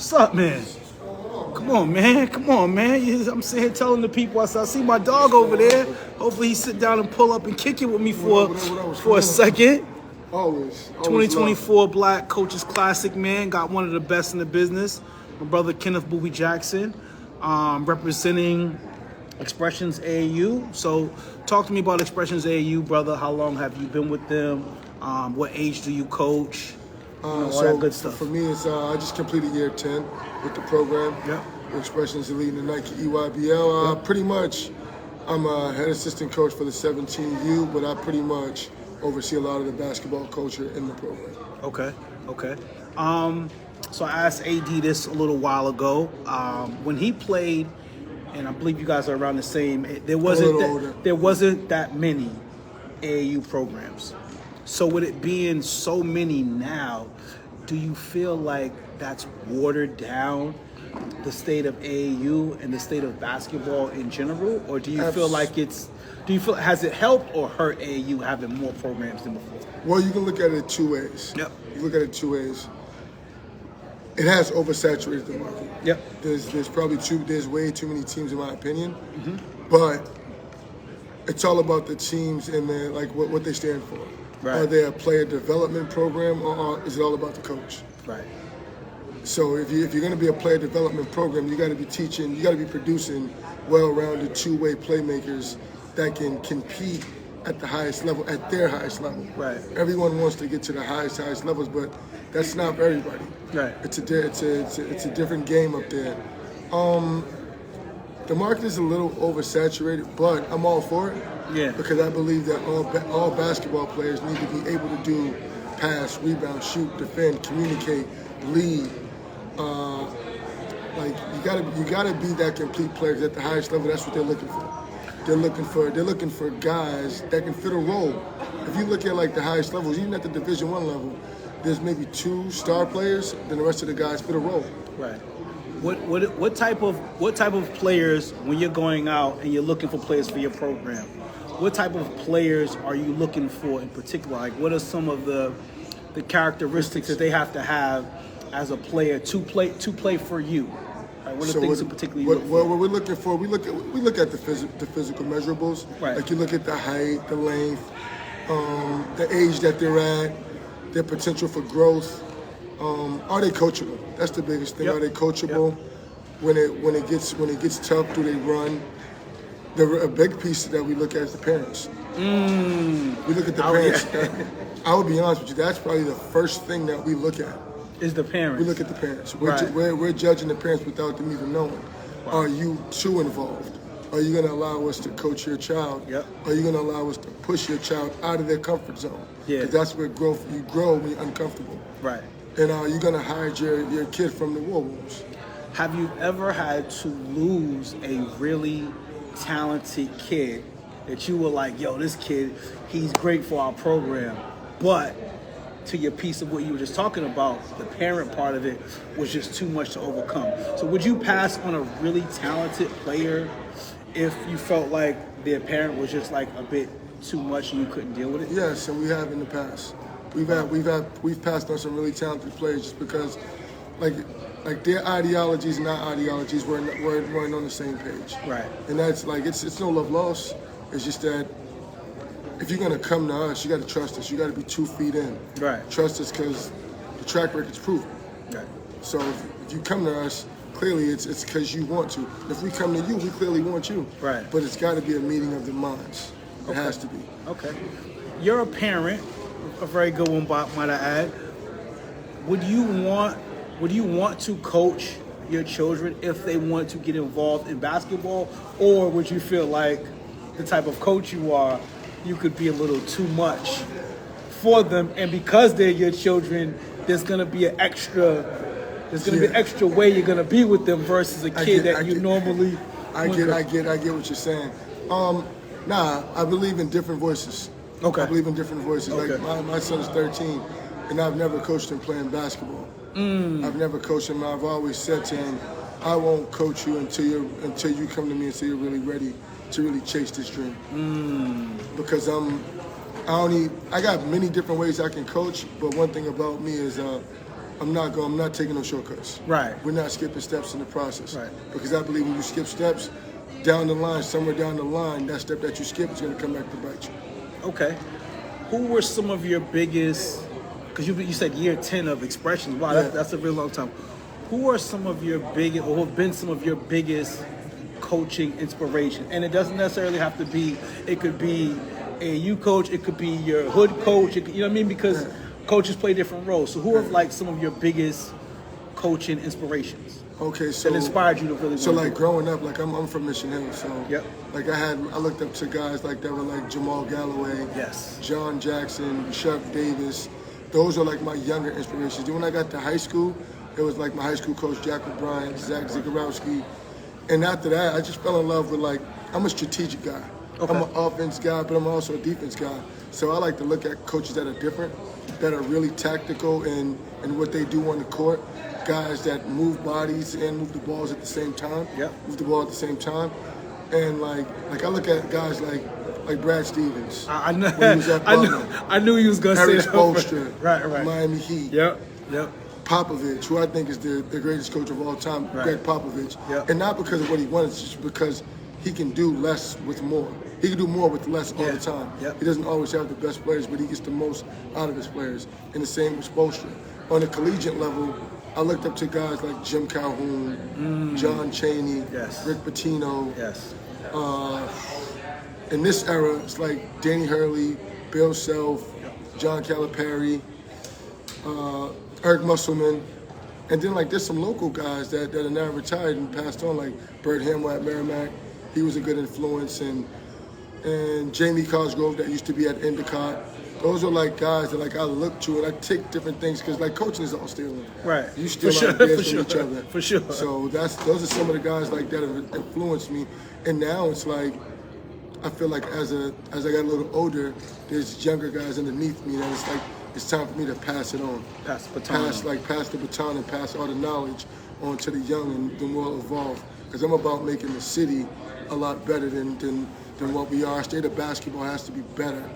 What's up, man? Come on, man. Come on, man. I'm sitting here telling the people. I see my dog over there. Hopefully he sit down and pull up and kick it with me for a second. Always 2024 Black Coaches Classic, man. Got one of the best in the business. My brother Kenneth Booby Jackson, representing Expressions AAU. So talk to me about Expressions AAU, brother. How long have you been with them? What age do you coach? All that good stuff. For me, it's I just completed year 10 with the program. Yep. Expressions are leading the Nike EYBL. Yep. Pretty much, I'm a head assistant coach for the 17U, but I pretty much oversee a lot of the basketball culture in the program. Okay. So I asked AD this a little while ago. When he played, and I believe you guys are around the same, there wasn't that many AAU programs. So with it being so many now, do you feel like that's watered down the state of AAU and the state of basketball in general? Or do you feel like has it helped or hurt AAU having more programs than before? Well, you can look at it two ways. Yep. You look at it two ways. It has oversaturated the market. Yep. There's way too many teams in my opinion. Mm-hmm. But it's all about the teams and what they stand for. Right. Are they a player development program or is it all about the coach? Right. So if you're going to be a player development program, you got to be teaching, you got to be producing well-rounded two-way playmakers that can compete at the highest level, at their highest level. Right. Everyone wants to get to the highest levels, but that's not for everybody. Right. It's a different game up there. The market is a little oversaturated, but I'm all for it. Yeah. Because I believe that all basketball players need to be able to do pass, rebound, shoot, defend, communicate, lead. You gotta be that complete player. 'Cause at the highest level, that's what they're looking for. They're looking for guys that can fit a role. If you look at the highest levels, even at the Division I level, there's maybe 2 star players. Then the rest of the guys fit a role. Right. What type of players, when you're going out and you're looking for players for your program, what type of players are you looking for in particular? Like, what are some of the characteristics that they have to have as a player to play for you? Like, what are things in particular you look for? What we're looking for, we look at the physical measurables. Right. Like you look at the height, the length, the age that they're at, their potential for growth. Are they coachable? That's the biggest thing. Yep. Are they coachable? Yep. When it gets tough, do they run? A big piece that we look at is the parents. We look at the parents. I would be honest with you. That's probably the first thing that we look at. Is the parents. We look at the parents. Right. We're judging the parents without them even knowing. Wow. Are you too involved? Are you going to allow us to coach your child? Yep. Are you going to allow us to push your child out of their comfort zone? Yeah. Because that's where you grow when you're uncomfortable. Right. And are you going to hide your kid from the war rooms? Have you ever had to lose a really talented kid that you were like, yo, this kid, he's great for our program, but to your piece of what you were just talking about, the parent part of it was just too much to overcome? So would you pass on a really talented player if you felt like their parent was just like a bit too much and you couldn't deal with it? Yes, and we have in the past. We've passed on some really talented players just because like their ideologies and our ideologies weren't on the same page. Right. And that's it's no love lost. It's just that if you're gonna come to us, you got to trust us. You got to be 2 feet in. Right. Trust us because the track record's proven. Right. So if you come to us, clearly it's because you want to. If we come to you, we clearly want you. Right. But it's got to be a meeting of the minds. It has to be. Okay. You're a parent, a very good one, might I add. Would you want to coach your children if they want to get involved in basketball, or would you feel like the type of coach you are, you could be a little too much for them, and because they're your children, there's gonna be an extra way you're gonna be with them versus a kid that you normally. I get what you're saying. I believe in different voices. Okay. I believe in different voices. Okay. Like my son is 13, and I've never coached him playing basketball. I've never coached him. I've always said to him, I won't coach you until you come to me and say you're really ready to really chase this dream. Because I got many different ways I can coach, but one thing about me is I'm not taking no shortcuts. Right. We're not skipping steps in the process. Right. Because I believe when you skip steps, down the line, somewhere down the line, that step that you skip is going to come back to bite you. Okay. Who were some of your biggest, because you said year 10 of Expressions. Wow, Yeah. that's a real long time. Who are some of your biggest, or who have been some of your biggest coaching inspiration? And it doesn't necessarily have to be, it could be AAU coach, it could be your hood coach, you know what I mean? Because coaches play different roles. So who are like some of your biggest coaching inspirations? Okay, so that inspired you to really. So like growing up, like I'm from Mission Hill, so yep. Like I looked up to guys like that were like Jamal Galloway, yes, John Jackson, Chuck Davis. Those are like my younger inspirations. Then when I got to high school, it was like my high school coach Jack O'Brien, Zach Zagorowski, and after that, I just fell in love with like I'm a strategic guy. Okay. I'm an offense guy, but I'm also a defense guy. So I like to look at coaches that are different, that are really tactical in what they do on the court. Guys that move bodies and move the balls at the same time. Yep. Move the ball at the same time. And like I look at guys like Brad Stevens. I knew he was gonna say that. Spoelstra, right. Miami Heat. Yep. Popovich, who I think is the greatest coach of all time, right. Greg Popovich. Yep. And not because of what he won, it's just because he can do less with more. He can do more with less all the time. Yep. He doesn't always have the best players, but he gets the most out of his players. And the same with Spoelstra. On the collegiate level, I looked up to guys like Jim Calhoun, John Chaney, yes. Rick Pitino. Yes. In this era, it's like Danny Hurley, Bill Self, John Calipari, Eric Musselman. And then like there's some local guys that are now retired and passed on, like Bert Hamwell at Merrimack. He was a good influence. And Jamie Cosgrove that used to be at Endicott. Those are like guys that like I look to and I take different things because like coaching is all stealing. Right. You steal ideas from each other. For sure. So those are some of the guys like that have influenced me. And now it's like I feel like as I got a little older, there's younger guys underneath me that it's like it's time for me to pass it on. Pass the baton. Pass the baton and pass all the knowledge on to the young and the more evolved. Because I'm about making the city a lot better than what we are. State of basketball has to be better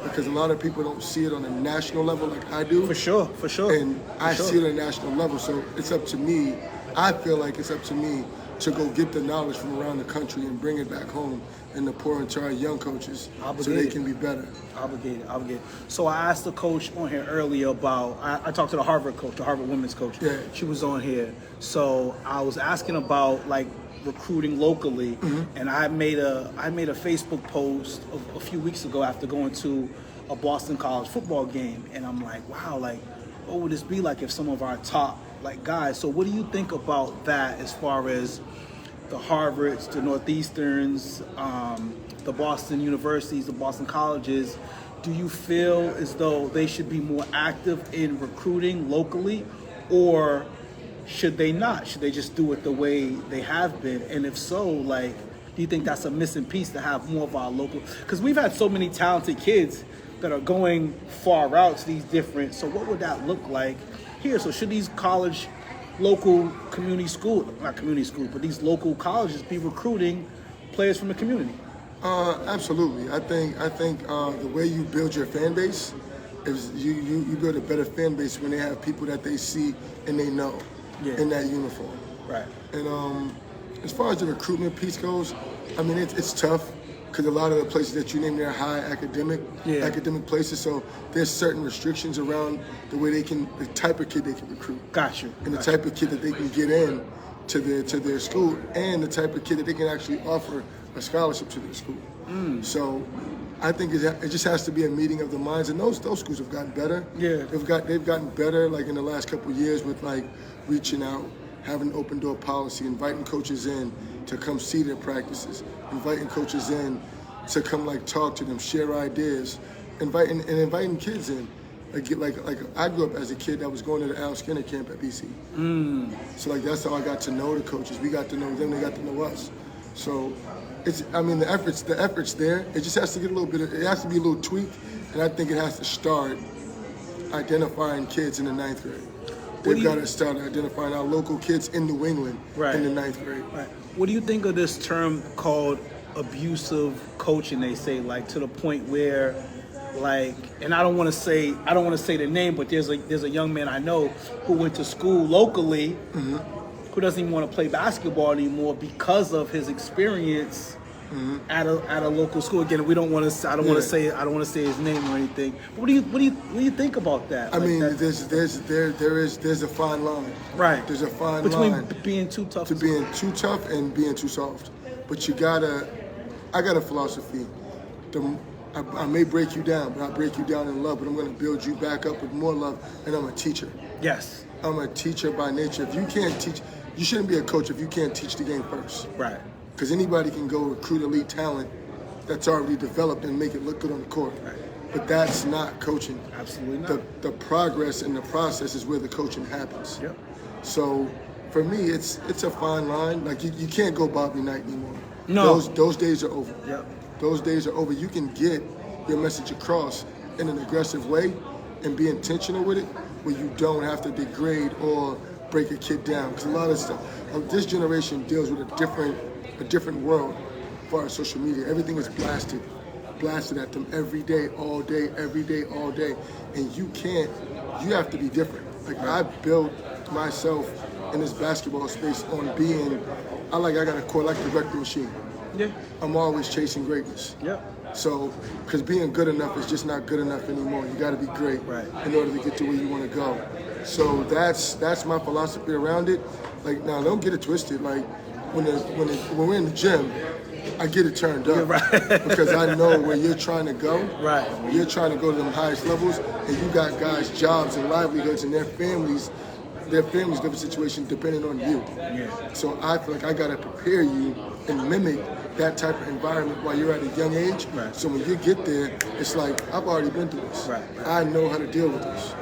because a lot of people don't see it on a national level like I do. For sure. And I see it on a national level, so it's up to me. I feel like it's up to me to go get the knowledge from around the country and bring it back home and to pour into our young coaches so they can be better. Obligated. So I asked the coach on here earlier about, I talked to the Harvard coach, the Harvard women's coach. Yeah. She was on here. So I was asking about like recruiting locally, and I made a Facebook post a few weeks ago after going to a Boston College football game, and I'm like, wow, like what would this be like if some of our top like guys? So what do you think about that as far as the Harvards, the Northeasterns, the Boston universities, the Boston colleges? Do you feel as though they should be more active in recruiting locally, or should they not? Should they just do it the way they have been? And if so, like, do you think that's a missing piece to have more of our local? Because we've had so many talented kids that are going far out to these different. So what would that look like here? So should these local community school, not community school, but these local colleges be recruiting players from the community? Absolutely. I think the way you build your fan base is you build a better fan base when they have people that they see and they know. Yeah. In that uniform. Right. And as far as the recruitment piece goes, I mean, it's tough because a lot of the places that you name, they're high academic places. So there's certain restrictions around the type of kid they can recruit. Got you. And the type of kid that they can get in to their school, and the type of kid that they can actually offer a scholarship to their school. So I think it just has to be a meeting of the minds, and those schools have gotten better. Yeah, they've gotten better, like in the last couple of years, with like reaching out, having an open door policy, inviting coaches in to come see their practices, inviting coaches in to come like talk to them, share ideas, inviting kids in. Like I grew up as a kid that was going to the Al Skinner camp at BC. So like that's how I got to know the coaches. We got to know them, they got to know us. So the effort's there. It just has to get it has to be a little tweaked, and I think it has to start identifying kids in the 9th grade. They've got to start identifying our local kids in New England in the 9th grade. Right. What do you think of this term called abusive coaching? They say, like, to the point where Like, and I don't want to say the name, but there's a young man I know who went to school locally, who doesn't even want to play basketball anymore because of his experience at a local school. Again, we don't want to. I don't want to say his name or anything. But what do you think about that? I mean, there's a fine line. Right. There's a fine between line being too tough to being too tough and being too soft. But I got a philosophy. I may break you down, but I break you down in love. But I'm going to build you back up with more love. And I'm a teacher. Yes. I'm a teacher by nature. If you can't teach, you shouldn't be a coach if you can't teach the game first. Right. Because anybody can go recruit elite talent that's already developed and make it look good on the court. Right. But that's not coaching. Absolutely not. The progress and the process is where the coaching happens. Yep. So for me, it's a fine line. Like you can't go Bobby Knight anymore. No. Those days are over. Yep. Those days are over. You can get your message across in an aggressive way and be intentional with it, where you don't have to degrade or break a kid down. Because a lot of stuff, this generation deals with a different world as far as social media. Everything is blasted at them every day, all day, every day, all day. And you have to be different. Like I built myself in this basketball space on being, I got a core like the record machine. Yeah. I'm always chasing greatness. Yeah. So, because being good enough is just not good enough anymore. You got to be great in order to get to where you want to go. So that's my philosophy around it. Like now, don't get it twisted. Like when we're in the gym, I get it turned up because I know where you're trying to go. Right. You're trying to go to them highest levels, and you got guys' jobs and livelihoods and their families live a situation depending on you. Yeah. So I feel like I gotta prepare you and mimic that type of environment while you're at a young age. Right. So when you get there, it's like I've already been through this. Right. I know how to deal with this.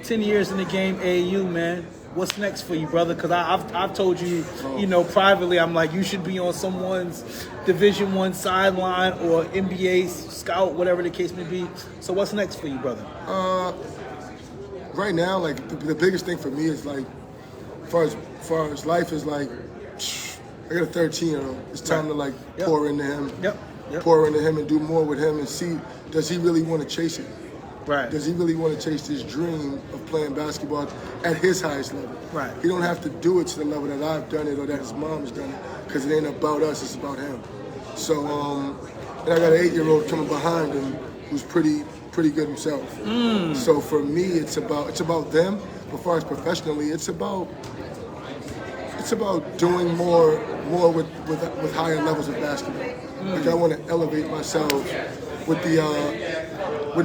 10 years in the game, AAU, man. What's next for you, brother? Because I've told you, privately, I'm like, you should be on someone's Division I sideline or NBA scout, whatever the case may be. So what's next for you, brother? Right now, like the biggest thing for me is like, as far as life is like, I got a 13-year-old. It's time to like pour into him. Yep. Pour into him and do more with him and see, does he really want to chase it? Right. Does he really want to chase this dream of playing basketball at his highest level? Right. He don't have to do it to the level that I've done it or that his mom's done it, because it ain't about us, it's about him. So, and I got an 8-year-old coming behind him who's pretty good himself. So for me, it's about them. But as far as professionally, it's about doing more with higher levels of basketball. Like I want to elevate myself with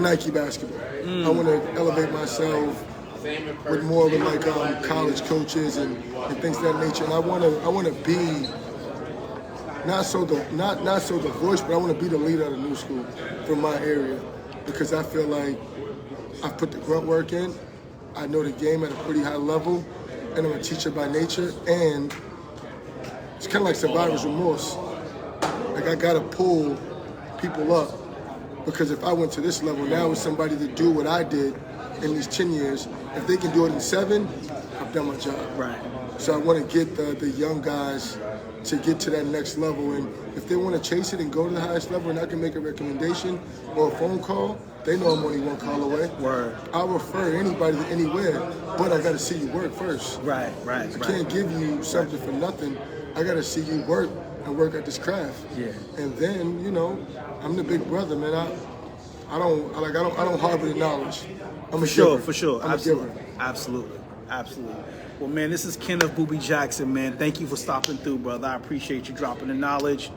Nike basketball. I want to elevate myself with more with like college coaches and things of that nature. And I want to be not so the voice, but I want to be the leader of the new school from my area, because I feel like I've put the grunt work in. I know the game at a pretty high level, and I'm a teacher by nature. And it's kind of like survivor's remorse. Like I gotta pull people up, because if I went to this level now with somebody to do what I did in these 10 years, if they can do it in 7, I've done my job. Right. So I want to get the young guys to get to that next level, and if they want to chase it and go to the highest level, and I can make a recommendation or a phone call, they know I'm only one call away. Word. I'll refer anybody to anywhere, but I got to see you work first. Right. I can't give you something for nothing. I got to see you work and work at this craft. Yeah. And then, I'm the big brother, man. I don't harbor the knowledge. I'm a giver. For sure. I'm Absolutely. a giver. Absolutely. Well, man, this is Kenneth Booby Jackson, man. Thank you for stopping through, brother. I appreciate you dropping the knowledge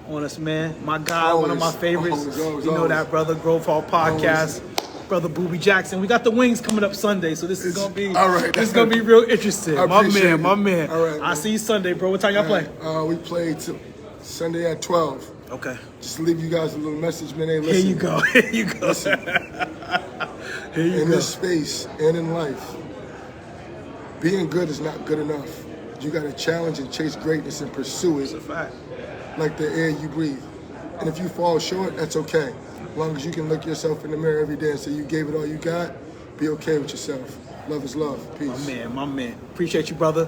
on us, man. My guy, one of my favorites. Always. That, brother. Grove Hall Podcast. Brother Booby Jackson. We got the Wings coming up Sunday, so this is gonna be This is gonna be real interesting. My man. All right, I'll see you Sunday, bro. What time y'all play? We play Sunday at 12. Okay. Just to leave you guys a little message, man. Hey, listen. Here you go. Listen. In this space and in life, being good is not good enough. You got to challenge and chase greatness and pursue It's a it fact. like the air you breathe. And if you fall short, that's okay. As long as you can look yourself in the mirror every day and say you gave it all you got, be okay with yourself. Love is love. Peace. My man. Appreciate you, brother.